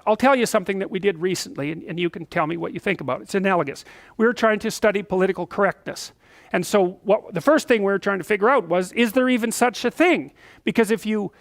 I'll tell you something that we did recently, and you can tell me what you think about it. It's analogous. We were trying to study political correctness. And so the first thing we were trying to figure out was, is there even such a thing? Because if you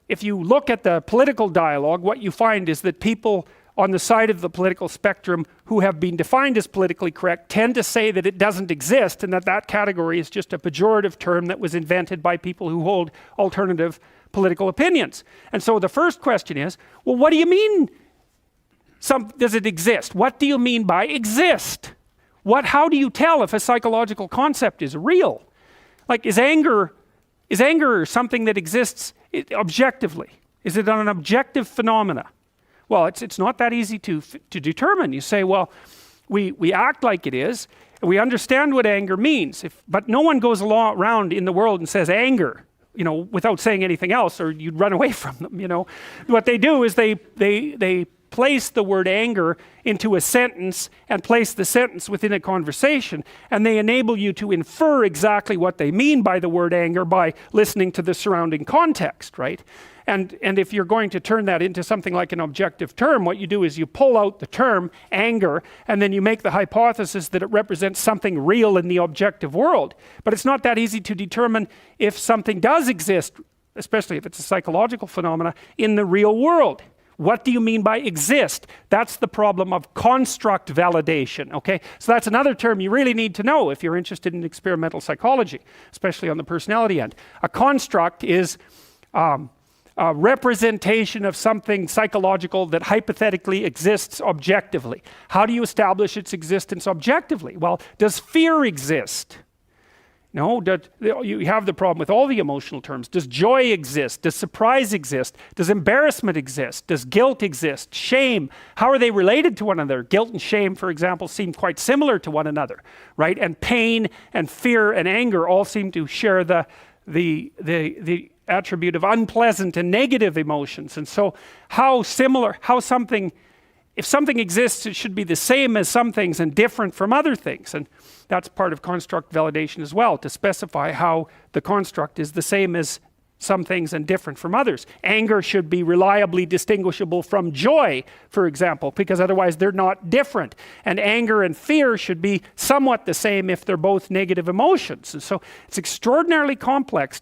look at the political dialogue, what you find is that people on the side of the political spectrum who have been defined as politically correct tend to say that it doesn't exist, and that category is just a pejorative term that was invented by people who hold alternative political opinions. And so the first question is, well, what do you mean does it exist? What do you mean by exist? How do you tell if a psychological concept is real? Like, is anger something that exists objectively? Is it an objective phenomena? Well, it's not that easy to determine. You say, well, we act like it is, and we understand what anger means, but no one goes around in the world and says anger, without saying anything else, or you'd run away from them. What they do is they place the word anger into a sentence and place the sentence within a conversation, and they enable you to infer exactly what they mean by the word anger by listening to the surrounding context, right? And if you're going to turn that into something like an objective term, what you do is you pull out the term anger, and then you make the hypothesis that it represents something real in the objective world. But it's not that easy to determine if something does exist, especially if it's a psychological phenomena, in the real world. What do you mean by exist? That's the problem of construct validation, okay? So that's another term you really need to know if you're interested in experimental psychology, especially on the personality end. A construct is a representation of something psychological that hypothetically exists objectively. How do you establish its existence objectively? Well, does fear exist? No, you have the problem with all the emotional terms. Does joy exist? Does surprise exist? Does embarrassment exist? Does guilt exist? Shame? How are they related to one another? Guilt and shame, for example, seem quite similar to one another, right? And pain and fear and anger all seem to share the attribute of unpleasant and negative emotions. And so if something exists, it should be the same as some things and different from other things. And that's part of construct validation as well, to specify how the construct is the same as some things and different from others. Anger should be reliably distinguishable from joy, for example, because otherwise they're not different. And anger and fear should be somewhat the same if they're both negative emotions. And so it's extraordinarily complex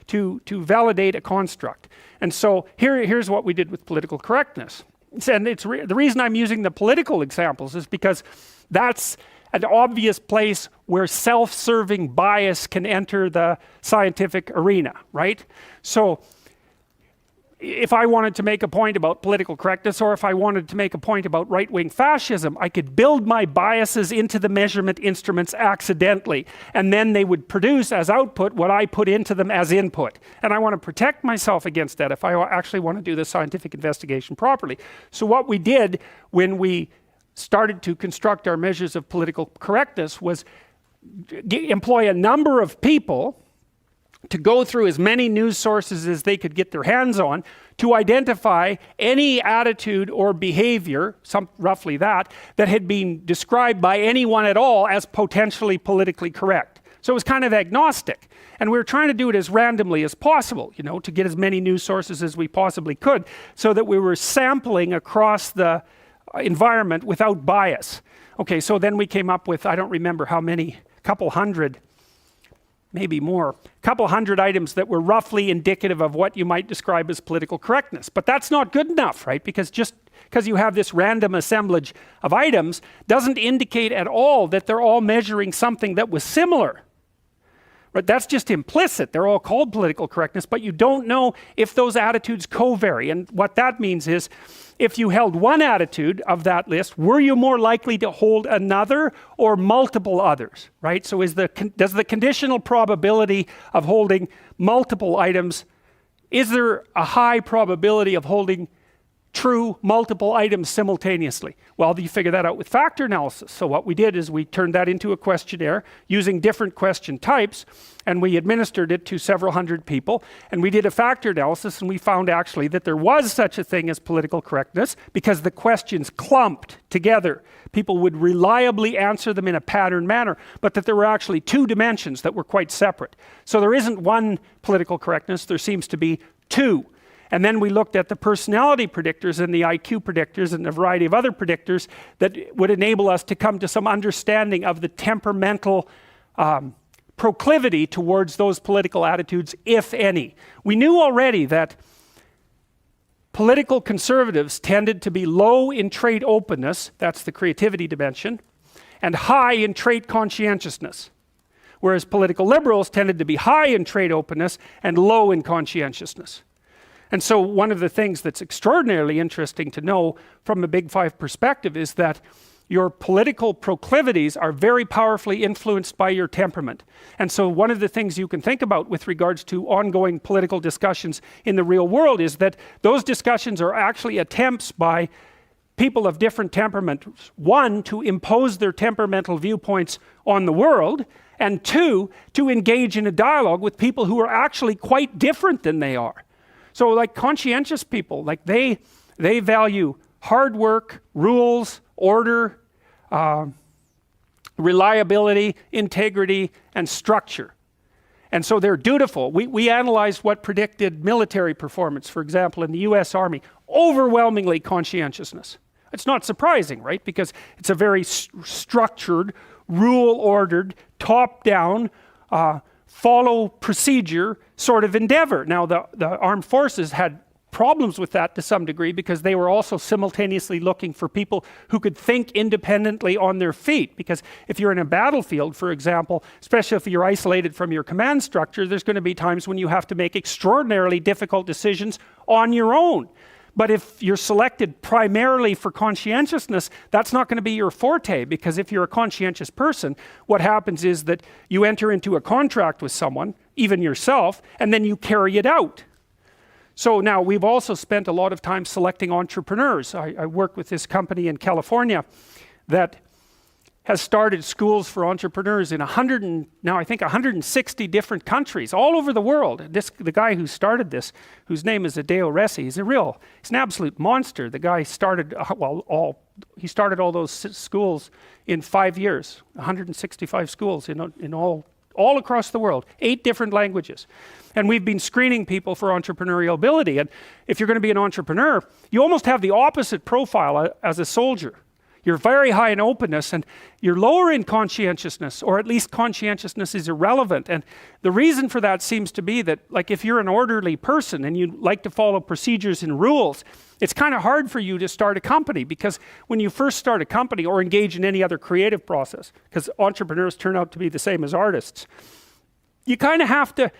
to validate a construct. And so here's what we did with political correctness. And the reason I'm using the political examples is because that's an obvious place where self-serving bias can enter the scientific arena, right? So if I wanted to make a point about political correctness, or if I wanted to make a point about right-wing fascism, I could build my biases into the measurement instruments accidentally, and then they would produce as output what I put into them as input. And I want to protect myself against that if I actually want to do the scientific investigation properly. So what we did when we started to construct our measures of political correctness was employ a number of people to go through as many news sources as they could get their hands on to identify any attitude or behavior, roughly that had been described by anyone at all as potentially politically correct. So it was kind of agnostic. And we were trying to do it as randomly as possible, to get as many news sources as we possibly could, so that we were sampling across the environment without bias. Okay, so then we came up with, I don't remember how many, couple hundred, maybe more, couple hundred items that were roughly indicative of what you might describe as political correctness. But that's not good enough, right? Because just because you have this random assemblage of items doesn't indicate at all that they're all measuring something that was similar. Right? That's just implicit. They're all called political correctness, but you don't know if those attitudes co-vary. And what that means is, if you held one attitude of that list, were you more likely to hold another or multiple others, right? So does the conditional probability of holding multiple items, is there a high probability of holding true multiple items simultaneously? Well, you figure that out with factor analysis. So what we did is we turned that into a questionnaire using different question types, and we administered it to several hundred people, and we did a factor analysis, and we found actually that there was such a thing as political correctness because the questions clumped together. People would reliably answer them in a patterned manner, but that there were actually two dimensions that were quite separate. So there isn't one political correctness, there seems to be two. And then we looked at the personality predictors and the IQ predictors and a variety of other predictors that would enable us to come to some understanding of the temperamental proclivity towards those political attitudes, if any. We knew already that political conservatives tended to be low in trait openness, that's the creativity dimension, and high in trait conscientiousness. Whereas political liberals tended to be high in trait openness and low in conscientiousness. And so one of the things that's extraordinarily interesting to know from a Big Five perspective is that your political proclivities are very powerfully influenced by your temperament. And so one of the things you can think about with regards to ongoing political discussions in the real world is that those discussions are actually attempts by people of different temperaments, one, to impose their temperamental viewpoints on the world, and two, to engage in a dialogue with people who are actually quite different than they are. So like conscientious people, like they value hard work, rules, order, reliability, integrity, and structure. And so they're dutiful. We analyzed what predicted military performance, for example, in the US Army. Overwhelmingly conscientiousness. It's not surprising, right? Because it's a very structured, rule-ordered, top-down, follow procedure sort of endeavor. Now, the armed forces had problems with that to some degree because they were also simultaneously looking for people who could think independently on their feet. Because if you're in a battlefield, for example, especially if you're isolated from your command structure, there's going to be times when you have to make extraordinarily difficult decisions on your own. But if you're selected primarily for conscientiousness, that's not going to be your forte, because if you're a conscientious person, what happens is that you enter into a contract with someone, even yourself, and then you carry it out. So now we've also spent a lot of time selecting entrepreneurs. I work with this company in California that has started schools for entrepreneurs in 160 different countries all over the world. The guy who started this, whose name is Adeo Resi, he's an absolute monster. The guy started, he started all those schools in 5 years, 165 schools in all across the world, 8 different languages. And we've been screening people for entrepreneurial ability. And if you're going to be an entrepreneur, you almost have the opposite profile as a soldier. You're very high in openness and you're lower in conscientiousness, or at least conscientiousness is irrelevant. And the reason for that seems to be that, like, if you're an orderly person and you like to follow procedures and rules, it's kind of hard for you to start a company, because when you first start a company or engage in any other creative process, because entrepreneurs turn out to be the same as artists, you kind of have to,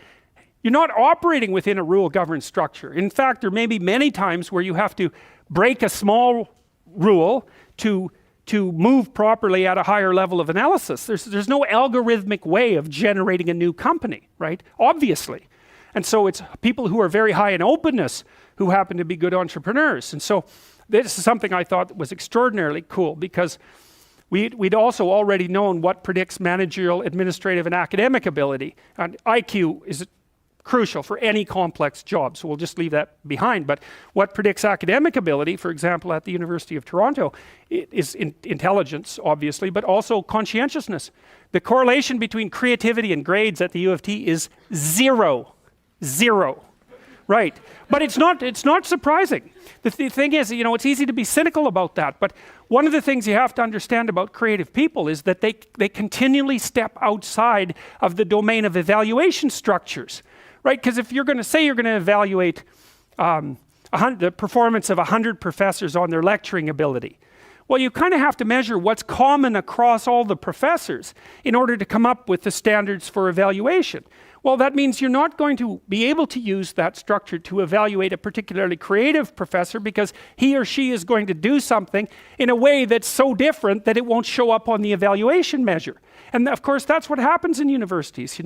you're not operating within a rule-governed structure. In fact, there may be many times where you have to break a small rule to move properly at a higher level of analysis. There's no algorithmic way of generating a new company, right? Obviously. And so it's people who are very high in openness who happen to be good entrepreneurs. And so this is something I thought was extraordinarily cool, because we'd also already known what predicts managerial, administrative, and academic ability. And IQ is crucial for any complex job, so we'll just leave that behind. But what predicts academic ability, for example, at the University of Toronto, is intelligence, obviously, but also conscientiousness. The correlation between creativity and grades at the U of T is 0. Right? But it's not surprising. The thing is, it's easy to be cynical about that, but one of the things you have to understand about creative people is that they continually step outside of the domain of evaluation structures. Right? Because if you're going to say you're going to evaluate the performance of 100 professors on their lecturing ability, well, you kind of have to measure what's common across all the professors in order to come up with the standards for evaluation. Well, that means you're not going to be able to use that structure to evaluate a particularly creative professor, because he or she is going to do something in a way that's so different that it won't show up on the evaluation measure. And of course, that's what happens in universities.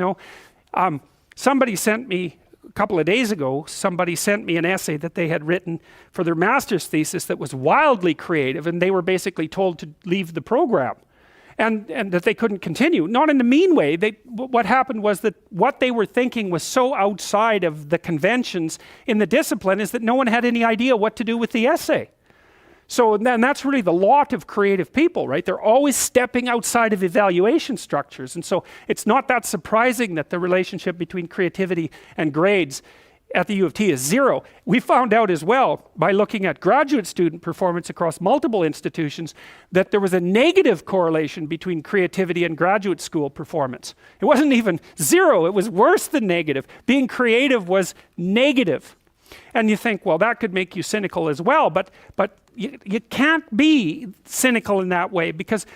Somebody sent me, a couple of days ago, somebody sent me an essay that they had written for their master's thesis that was wildly creative, and they were basically told to leave the program and that they couldn't continue. Not in a mean way. What happened was that what they were thinking was so outside of the conventions in the discipline is that no one had any idea what to do with the essay. So then that's really the lot of creative people, right? They're always stepping outside of evaluation structures. And so it's not that surprising that the relationship between creativity and grades at the U of T is 0. We found out as well by looking at graduate student performance across multiple institutions that there was a negative correlation between creativity and graduate school performance. It wasn't even 0, it was worse than negative. Being creative was negative. And you think, well, that could make you cynical as well, but you can't be cynical in that way, because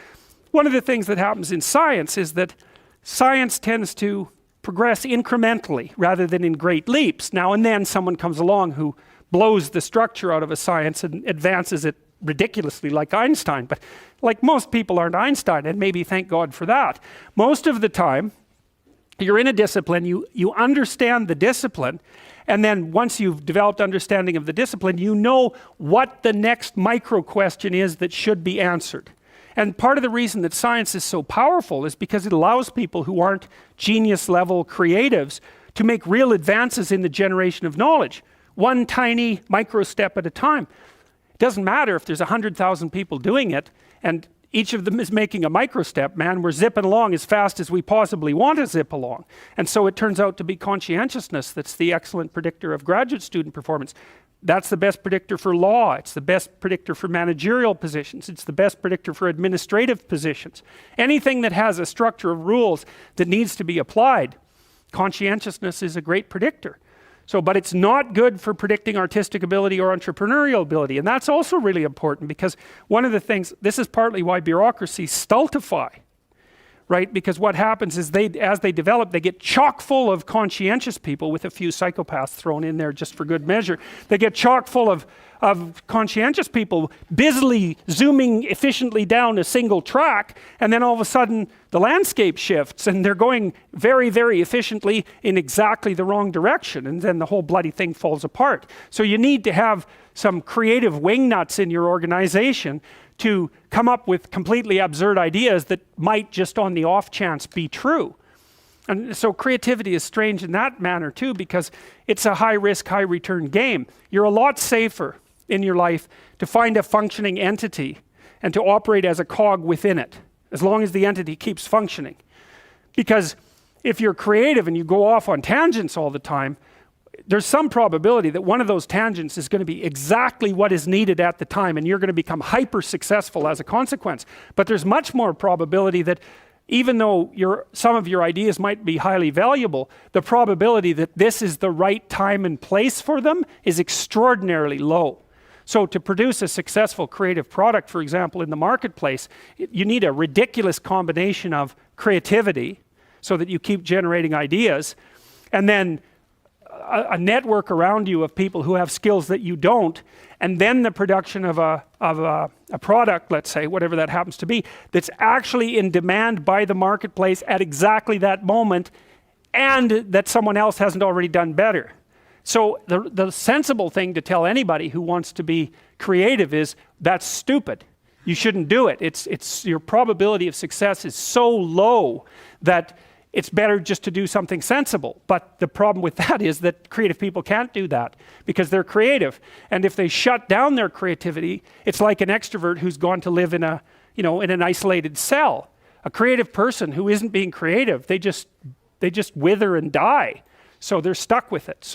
one of the things that happens in science is that science tends to progress incrementally rather than in great leaps. Now and then someone comes along who blows the structure out of a science and advances it ridiculously, like Einstein, but like most people aren't Einstein, and maybe thank God for that. Most of the time you're in a discipline, you understand the discipline, and then once you've developed understanding of the discipline, you know what the next micro question is that should be answered. And part of the reason that science is so powerful is because it allows people who aren't genius level creatives to make real advances in the generation of knowledge, one tiny micro step at a time. It doesn't matter if there's 100,000 people doing it and each of them is making a micro step, man. We're zipping along as fast as we possibly want to zip along. And so it turns out to be conscientiousness that's the excellent predictor of graduate student performance. That's the best predictor for law. It's the best predictor for managerial positions. It's the best predictor for administrative positions. Anything that has a structure of rules that needs to be applied, conscientiousness is a great predictor. So, but it's not good for predicting artistic ability or entrepreneurial ability. And that's also really important, because one of the things, this is partly why bureaucracies stultify, right? Because what happens is as they develop, they get chock full of conscientious people with a few psychopaths thrown in there just for good measure. They get chock full of conscientious people busily zooming efficiently down a single track, and then all of a sudden the landscape shifts and they're going very, very efficiently in exactly the wrong direction, and then the whole bloody thing falls apart. So you need to have some creative wingnuts in your organization to come up with completely absurd ideas that might just on the off chance be true. And so creativity is strange in that manner too, because it's a high risk, high return game. You're a lot safer in your life to find a functioning entity and to operate as a cog within it, as long as the entity keeps functioning. Because if you're creative and you go off on tangents all the time, there's some probability that one of those tangents is going to be exactly what is needed at the time, and you're going to become hyper successful as a consequence. But there's much more probability that even though some of your ideas might be highly valuable, the probability that this is the right time and place for them is extraordinarily low. So to produce a successful creative product, for example, in the marketplace, you need a ridiculous combination of creativity so that you keep generating ideas, and then a network around you of people who have skills that you don't, and then the production of a product, let's say, whatever that happens to be, that's actually in demand by the marketplace at exactly that moment, and that someone else hasn't already done better. So the sensible thing to tell anybody who wants to be creative is, that's stupid. You shouldn't do it. It's your probability of success is so low that it's better just to do something sensible. But the problem with that is that creative people can't do that because they're creative. And if they shut down their creativity, it's like an extrovert who's gone to live in in an isolated cell. A creative person who isn't being creative, they just wither and die. So they're stuck with it.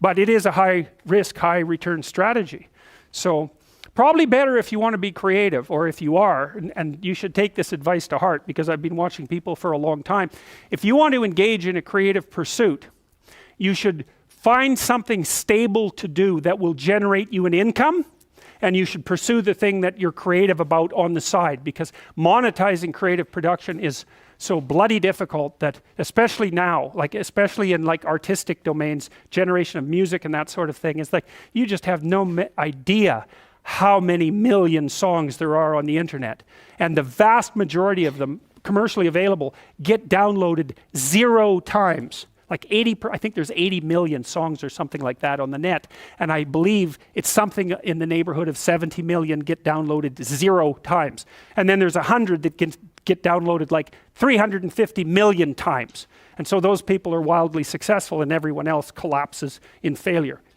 But it is a high risk, high return strategy. So probably better if you want to be creative, or if you are, and you should take this advice to heart, because I've been watching people for a long time. If you want to engage in a creative pursuit, you should find something stable to do that will generate you an income, and you should pursue the thing that you're creative about on the side, because monetizing creative production is so bloody difficult that, especially now, especially in artistic domains, generation of music and that sort of thing, it's like you just have no idea how many million songs there are on the internet, and the vast majority of them, commercially available, get downloaded 0 times. I think there's 80 million songs or something like that on the net, and I believe it's something in the neighborhood of 70 million get downloaded 0 times, and then there's 100 that get downloaded 350 million times, and so those people are wildly successful and everyone else collapses in failure. Yep.